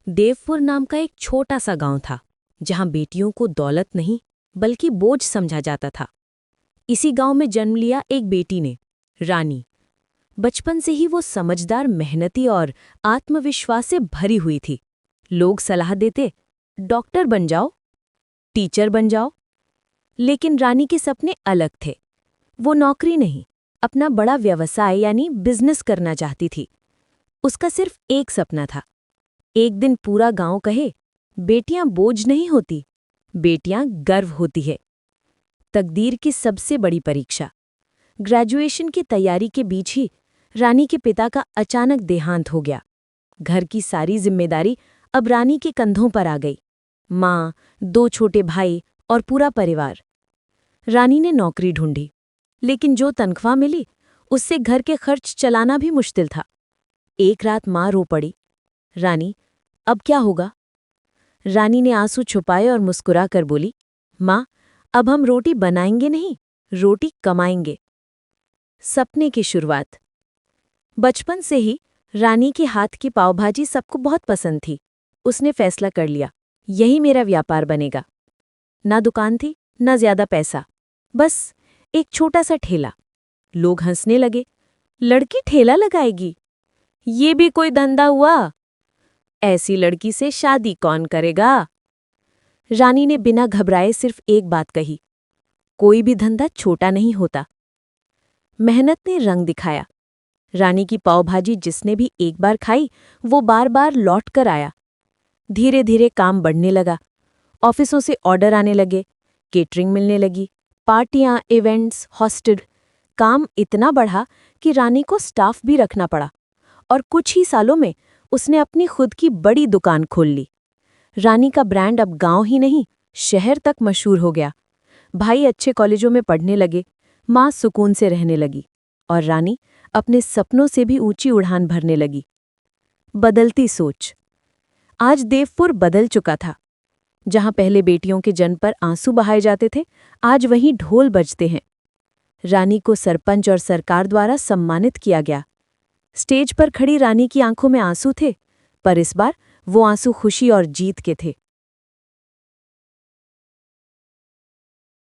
देवपुर नाम का एक छोटा सा गांव था जहां बेटियों को दौलत नहीं बल्कि बोझ समझा जाता था। इसी गांव में जन्म लिया एक बेटी ने, रानी। बचपन से ही वो समझदार, मेहनती और आत्मविश्वास से भरी हुई थी। लोग सलाह देते, डॉक्टर बन जाओ, टीचर बन जाओ। लेकिन रानी के सपने अलग थे। वो नौकरी नहीं, अपना बड़ा व्यवसाय यानी बिजनेस करना चाहती थी। उसका सिर्फ एक सपना था, एक दिन पूरा गांव कहे, बेटियां बोझ नहीं होती, बेटियां गर्व होती है। तकदीर की सबसे बड़ी परीक्षा। ग्रेजुएशन की तैयारी के बीच ही रानी के पिता का अचानक देहांत हो गया। घर की सारी जिम्मेदारी अब रानी के कंधों पर आ गई। माँ, 2 छोटे भाई और पूरा परिवार। रानी ने नौकरी ढूंढी, लेकिन जो तनख्वाह मिली उससे घर के खर्च चलाना भी मुश्किल था। एक रात माँ रो पड़ी, रानी, अब क्या होगा? रानी ने आंसू छुपाए और मुस्कुरा कर बोली, माँ, अब हम रोटी बनाएंगे नहीं, रोटी कमाएंगे। सपने की शुरुआत। बचपन से ही रानी के हाथ की पाव भाजी सबको बहुत पसंद थी। उसने फैसला कर लिया, यही मेरा व्यापार बनेगा। ना दुकान थी, ना ज्यादा पैसा, बस एक छोटा सा ठेला। लोग हंसने लगे, लड़की ठेला लगाएगी, ये भी कोई धंधा हुआ? ऐसी लड़की से शादी कौन करेगा? रानी ने बिना घबराए सिर्फ एक बात कही, कोई भी धंधा छोटा नहीं होता। मेहनत ने रंग दिखाया। रानी की पाव भाजी जिसने भी एक बार खाई, वो बार बार लौट कर आया। धीरे धीरे काम बढ़ने लगा। ऑफिसों से ऑर्डर आने लगे, केटरिंग मिलने लगी, पार्टियां, इवेंट्स, हॉस्टल। काम इतना बढ़ा कि रानी को स्टाफ भी रखना पड़ा और कुछ ही सालों में उसने अपनी खुद की बड़ी दुकान खोल ली। रानी का ब्रांड अब गांव ही नहीं, शहर तक मशहूर हो गया। भाई अच्छे कॉलेजों में पढ़ने लगे, माँ सुकून से रहने लगी और रानी अपने सपनों से भी ऊंची उड़ान भरने लगी। बदलती सोच। आज देवपुर बदल चुका था। जहां पहले बेटियों के जन्म पर आंसू बहाए जाते थे, आज वहीं ढोल बजते हैं। रानी को सरपंच और सरकार द्वारा सम्मानित किया गया। स्टेज पर खड़ी रानी की आंखों में आंसू थे, पर इस बार वो आंसू खुशी और जीत के थे।